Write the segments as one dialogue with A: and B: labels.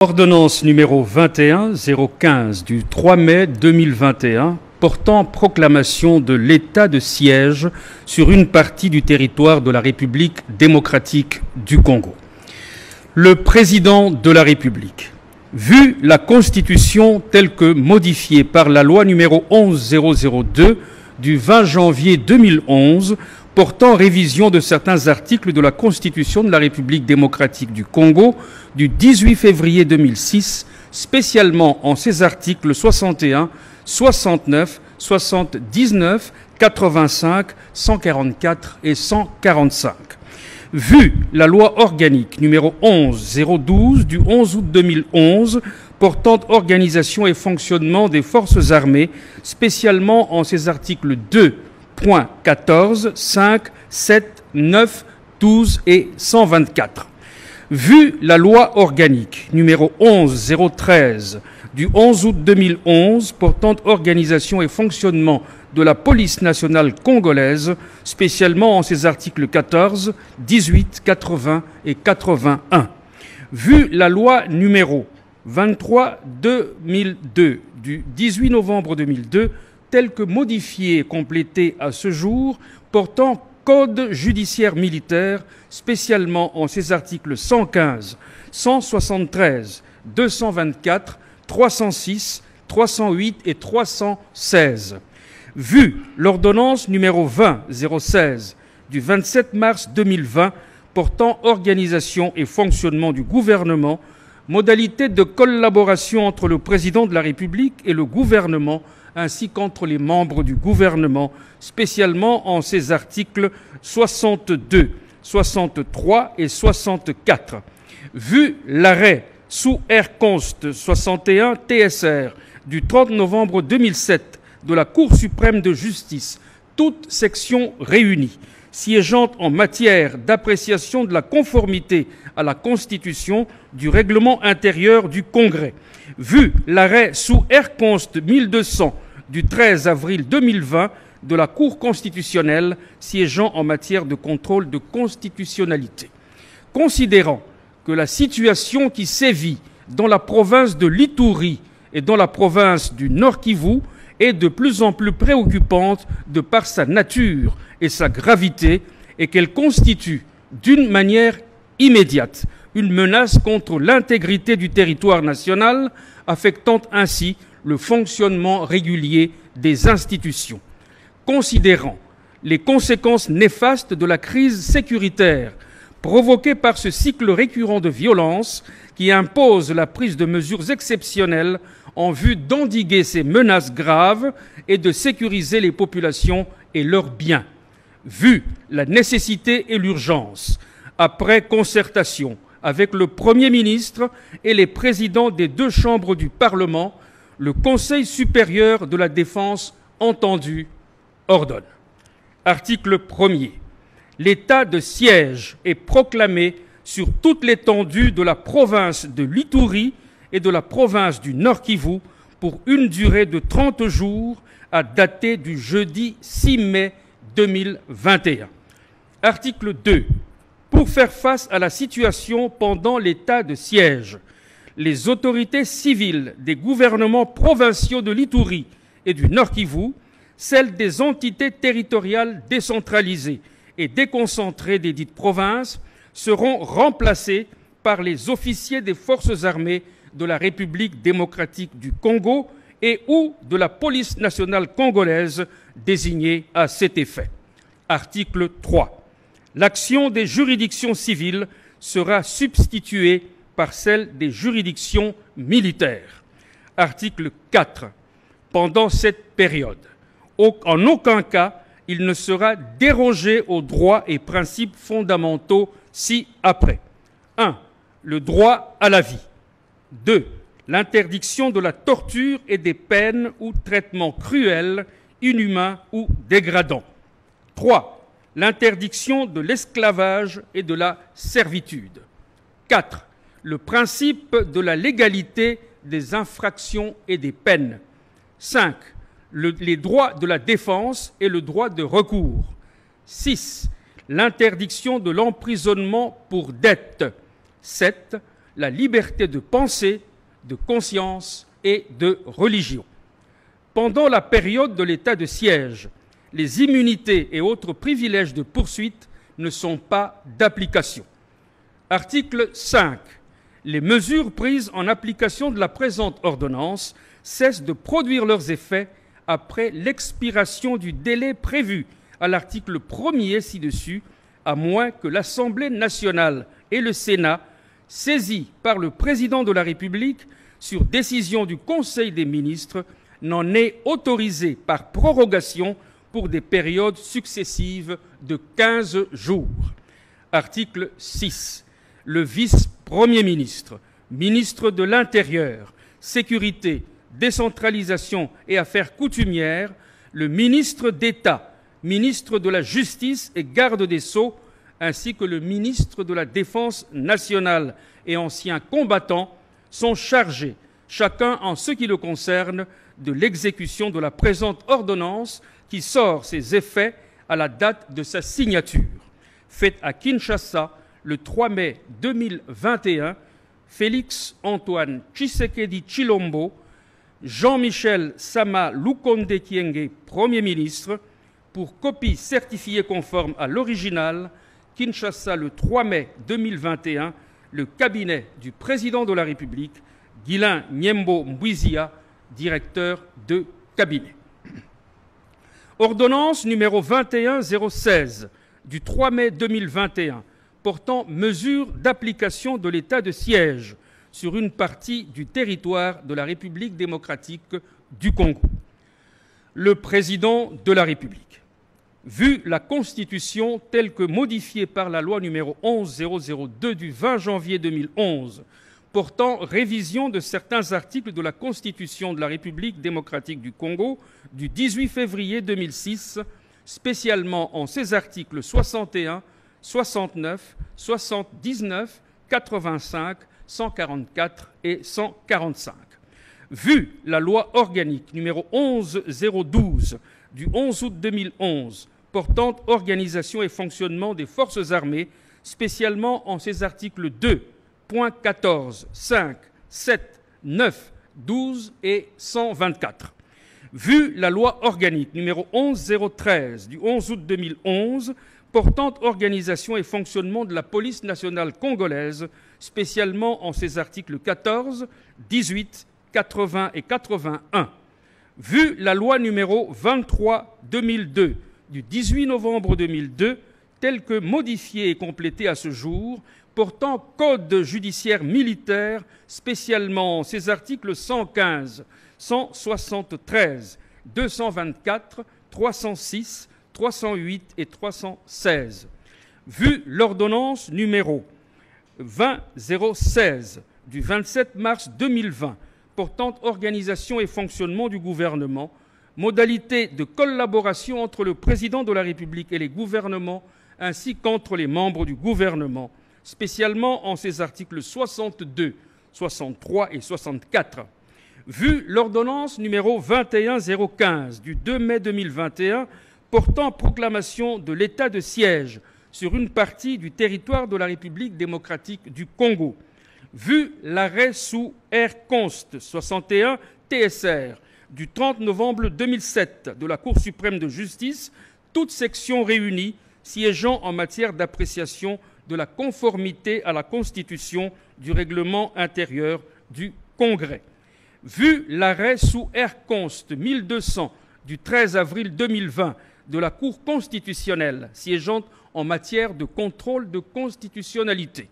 A: Ordonnance numéro 21-015 du 3 mai 2021 portant proclamation de l'état de siège sur une partie du territoire de la République démocratique du Congo. Le président de la République, vu la Constitution telle que modifiée par la loi numéro 11002 du 20 janvier 2011 portant révision de certains articles de la Constitution de la République démocratique du Congo du 18 février 2006, spécialement en ses articles 61, 69, 79, 85, 144 et 145. Vu la loi organique numéro 11012 du 11 août 2011 portant organisation et fonctionnement des forces armées, spécialement en ses articles 2.14, 5, 7, 9, 12 et 124. Vu la loi organique numéro 11013 du 11 août 2011 portant organisation et fonctionnement de la police nationale congolaise, spécialement en ses articles 14, 18, 80 et 81. Vu la loi numéro 23-2002 du 18 novembre 2002, telle que modifiée et complétée à ce jour, portant Code judiciaire militaire, spécialement en ses articles 115, 173, 224, 306, 308 et 316. Vu l'ordonnance numéro 20-016 du 27 mars 2020 portant organisation et fonctionnement du gouvernement, modalités de collaboration entre le président de la République et le gouvernement, ainsi qu'entre les membres du gouvernement, spécialement en ses articles 62, 63 et 64. Vu l'arrêt sous R-Const 61 TSR du 30 novembre 2007 de la Cour suprême de justice, toutes sections réunies, siégeant en matière d'appréciation de la conformité à la Constitution du règlement intérieur du Congrès. Vu l'arrêt sous R-Const 1200 du 13 avril 2020 de la Cour constitutionnelle siégeant en matière de contrôle de constitutionnalité. Considérant que la situation qui sévit dans la province de l'Ituri et dans la province du Nord-Kivu est de plus en plus préoccupante de par sa nature et sa gravité et qu'elle constitue d'une manière immédiate une menace contre l'intégrité du territoire national, affectant ainsi le fonctionnement régulier des institutions. Considérant les conséquences néfastes de la crise sécuritaire provoquée par ce cycle récurrent de violence qui impose la prise de mesures exceptionnelles en vue d'endiguer ces menaces graves et de sécuriser les populations et leurs biens. Vu la nécessité et l'urgence, après concertation avec le Premier ministre et les présidents des deux chambres du Parlement, le Conseil supérieur de la défense entendu ordonne. Article 1er. L'état de siège est proclamé sur toute l'étendue de la province de l'Ituri et de la province du Nord-Kivu pour une durée de 30 jours à dater du jeudi 6 mai 2021. Article 2. Pour faire face à la situation pendant l'état de siège, les autorités civiles des gouvernements provinciaux de l'Ituri et du Nord-Kivu, celles des entités territoriales décentralisées et déconcentrées des dites provinces, seront remplacées par les officiers des forces armées de la République démocratique du Congo et ou de la police nationale congolaise désignée à cet effet. Article 3. L'action des juridictions civiles sera substituée par celle des juridictions militaires. Article 4. Pendant cette période, en aucun cas, il ne sera dérogé aux droits et principes fondamentaux ci-après. 1. Le droit à la vie. 2. L'interdiction de la torture et des peines ou traitements cruels, inhumains ou dégradants. 3. L'interdiction de l'esclavage et de la servitude. 4. Le principe de la légalité des infractions et des peines. 5. Les droits de la défense et le droit de recours. 6. L'interdiction de l'emprisonnement pour dette. 7. la liberté de pensée, de conscience et de religion. Pendant la période de l'état de siège, les immunités et autres privilèges de poursuite ne sont pas d'application. Article 5. Les mesures prises en application de la présente ordonnance cessent de produire leurs effets après l'expiration du délai prévu à l'article 1er ci-dessus, à moins que l'Assemblée nationale et le Sénat, saisis par le Président de la République sur décision du Conseil des ministres, n'en aient autorisé par prorogation pour des périodes successives de 15 jours. Article 6. Le vice-premier ministre, ministre de l'Intérieur, Sécurité, Décentralisation et Affaires coutumières, le ministre d'État, ministre de la Justice et garde des Sceaux, ainsi que le ministre de la Défense nationale et ancien combattant sont chargés, chacun en ce qui le concerne, de l'exécution de la présente ordonnance qui sort ses effets à la date de sa signature. Faite à Kinshasa le 3 mai 2021, Félix Antoine Tshisekedi Tshilombo, Jean-Michel Sama Lukonde Kyenge, Premier ministre, pour copie certifiée conforme à l'original, Kinshasa le 3 mai 2021, le cabinet du Président de la République, Guilain Nyembo Mbouizia, directeur de cabinet. Ordonnance numéro 21016 du 3 mai 2021 portant mesures d'application de l'état de siège sur une partie du territoire de la République démocratique du Congo. Le Président de la République, vu la Constitution telle que modifiée par la loi numéro 11002 du 20 janvier 2011 portant révision de certains articles de la Constitution de la République démocratique du Congo du 18 février 2006, spécialement en ses articles 61, 69, 79, 85, 144 et 145. Vu la loi organique numéro 11012 du 11 août 2011 portant organisation et fonctionnement des forces armées, spécialement en ses articles 2, 14, 5, 7, 9, 12 et 124. Vu la loi organique numéro 11013 du 11 août 2011 portant organisation et fonctionnement de la police nationale congolaise, spécialement en ses articles 14, 18, 80 et 81. Vu la loi numéro 23/2002 du 18 novembre 2002, telle que modifiée et complétée à ce jour, portant code judiciaire militaire, spécialement ces articles 115, 173, 224, 306, 308 et 316. Vu l'ordonnance numéro 20016 du 27 mars 2020 portant organisation et fonctionnement du gouvernement, modalités de collaboration entre le Président de la République et les gouvernements ainsi qu'entre les membres du gouvernement, spécialement en ses articles 62, 63 et 64. Vu l'ordonnance numéro 21015 du 2 mai 2021 portant proclamation de l'état de siège sur une partie du territoire de la République démocratique du Congo, vu l'arrêt sous R-Const 61 TSR du 30 novembre 2007 de la Cour suprême de justice, toutes sections réunies siégeant en matière d'appréciation de la conformité à la Constitution du règlement intérieur du Congrès. Vu l'arrêt sous R-Const 1200 du 13 avril 2020 de la Cour constitutionnelle siégeant en matière de contrôle de constitutionnalité,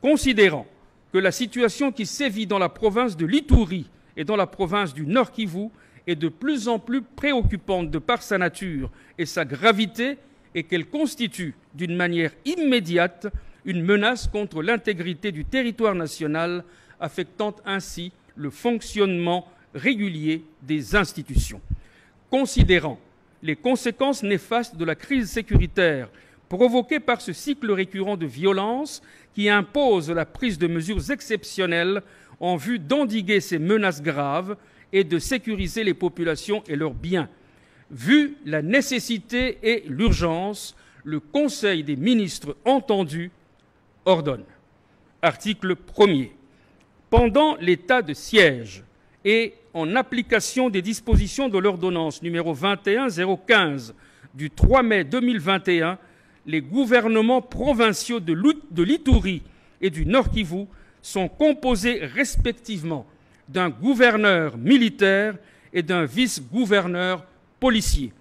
A: considérant que la situation qui sévit dans la province de l'Ituri et dans la province du Nord Kivu est de plus en plus préoccupante de par sa nature et sa gravité, et qu'elle constitue d'une manière immédiate une menace contre l'intégrité du territoire national, affectant ainsi le fonctionnement régulier des institutions. Considérant les conséquences néfastes de la crise sécuritaire provoquée par ce cycle récurrent de violence qui impose la prise de mesures exceptionnelles en vue d'endiguer ces menaces graves et de sécuriser les populations et leurs biens. Vu la nécessité et l'urgence, le Conseil des ministres entendu ordonne. Article 1er. Pendant l'état de siège et en application des dispositions de l'ordonnance numéro 21-015 du 3 mai 2021, les gouvernements provinciaux de l'Itourie et du Nord Kivu sont composés respectivement d'un gouverneur militaire et d'un vice-gouverneur policier.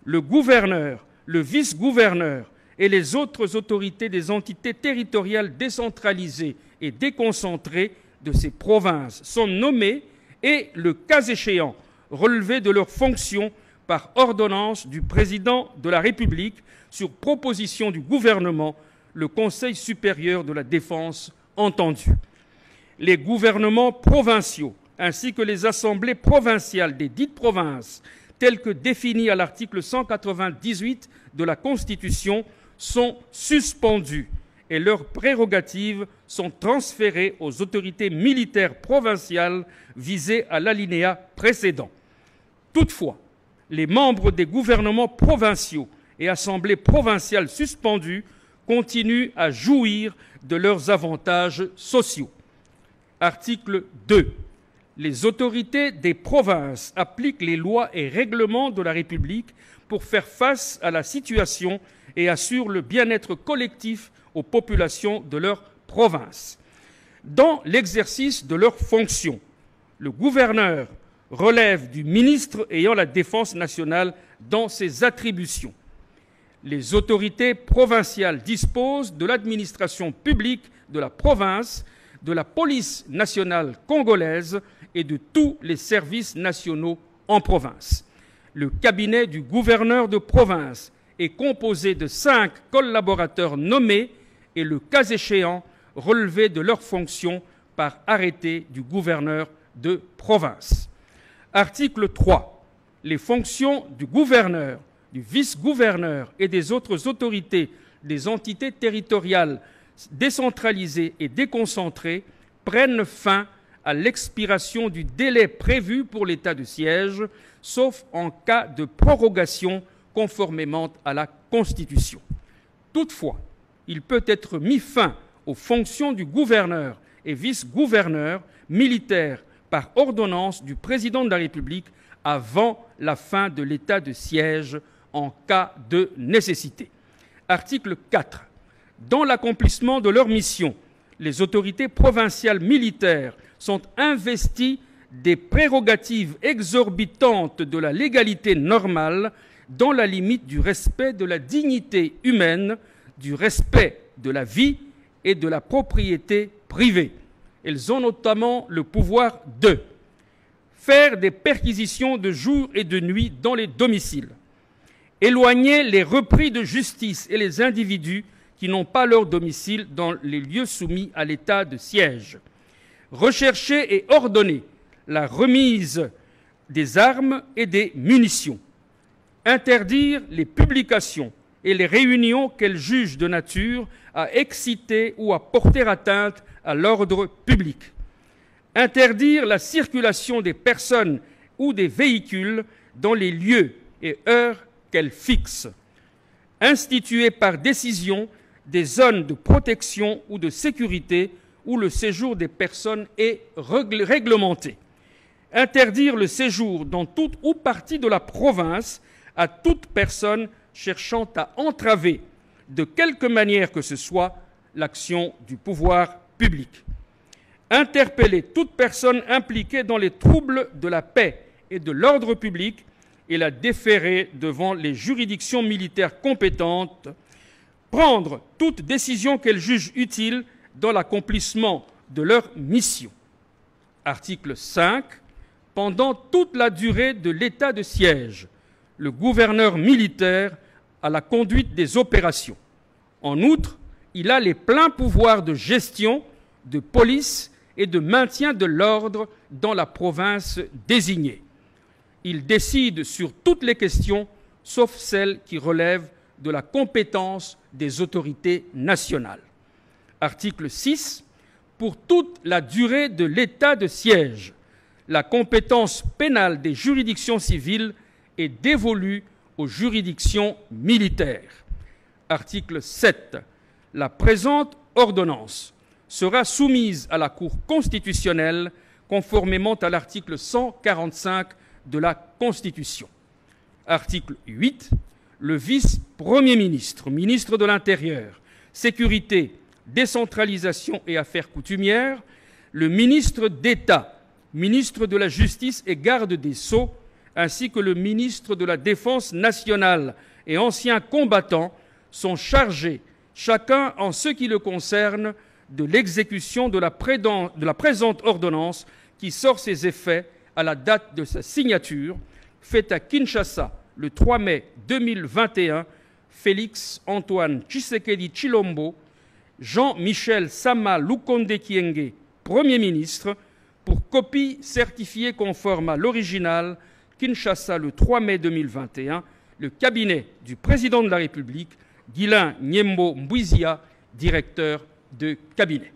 A: Le gouverneur, le vice-gouverneur et les autres autorités des entités territoriales décentralisées et déconcentrées de ces provinces sont nommés et, le cas échéant, relevés de leurs fonctions par ordonnance du président de la République sur proposition du gouvernement, le Conseil supérieur de la défense entendu. Les gouvernements provinciaux ainsi que les assemblées provinciales des dites provinces, telles que définies à l'article 198 de la Constitution, sont suspendues et leurs prérogatives sont transférées aux autorités militaires provinciales visées à l'alinéa précédent. Toutefois, les membres des gouvernements provinciaux et assemblées provinciales suspendues continuent à jouir de leurs avantages sociaux. Article 2. Les autorités des provinces appliquent les lois et règlements de la République pour faire face à la situation et assurent le bien-être collectif aux populations de leur province. Dans l'exercice de leurs fonctions, le gouverneur relève du ministre ayant la défense nationale dans ses attributions. Les autorités provinciales disposent de l'administration publique de la province, de la police nationale congolaise et de tous les services nationaux en province. Le cabinet du gouverneur de province est composé de 5 collaborateurs nommés et, le cas échéant, relevés de leurs fonctions par arrêté du gouverneur de province. Article 3. Les fonctions du gouverneur, du vice-gouverneur et des autres autorités des entités territoriales décentralisées et déconcentrées prennent fin à l'expiration du délai prévu pour l'état de siège, sauf en cas de prorogation conformément à la Constitution. Toutefois, il peut être mis fin aux fonctions du gouverneur et vice-gouverneur militaire par ordonnance du président de la République avant la fin de l'état de siège en cas de nécessité. Article 4. Dans l'accomplissement de leur mission, les autorités provinciales militaires sont investies des prérogatives exorbitantes de la légalité normale dans la limite du respect de la dignité humaine, du respect de la vie et de la propriété privée. Elles ont notamment le pouvoir de faire des perquisitions de jour et de nuit dans les domiciles, éloigner les repris de justice et les individus qui n'ont pas leur domicile dans les lieux soumis à l'état de siège, rechercher et ordonner la remise des armes et des munitions, interdire les publications et les réunions qu'elles jugent de nature à exciter ou à porter atteinte à l'ordre public, interdire la circulation des personnes ou des véhicules dans les lieux et heures qu'elles fixent, instituer par décision des zones de protection ou de sécurité où le séjour des personnes est réglementé, interdire le séjour dans toute ou partie de la province à toute personne cherchant à entraver, de quelque manière que ce soit, l'action du pouvoir public. Interpeller toute personne impliquée dans les troubles de la paix et de l'ordre public et la déférer devant les juridictions militaires compétentes. Prendre toute décision qu'elles jugent utile dans l'accomplissement de leur mission. Article 5. Pendant toute la durée de l'état de siège, le gouverneur militaire a la conduite des opérations. En outre, il a les pleins pouvoirs de gestion, de police et de maintien de l'ordre dans la province désignée. Il décide sur toutes les questions, sauf celles qui relèvent de la compétence des autorités nationales. Article 6. Pour toute la durée de l'état de siège, la compétence pénale des juridictions civiles est dévolue aux juridictions militaires. Article 7. La présente ordonnance sera soumise à la Cour constitutionnelle conformément à l'article 145 de la Constitution. Article 8. Le vice-premier ministre, ministre de l'Intérieur, Sécurité, Décentralisation et Affaires coutumières, le ministre d'État, ministre de la Justice et garde des Sceaux, ainsi que le ministre de la Défense nationale et anciens combattants sont chargés, chacun en ce qui le concerne, de l'exécution de la présente ordonnance qui sort ses effets à la date de sa signature, faite à Kinshasa le 3 mai 2021, Félix Antoine Tshisekedi Tshilombo, Jean-Michel Sama Lukonde Kyenge, Premier ministre, pour copie certifiée conforme à l'original, Kinshasa le 3 mai 2021, le cabinet du président de la République, Guilain Nyembo Mbouizia, directeur de cabinet.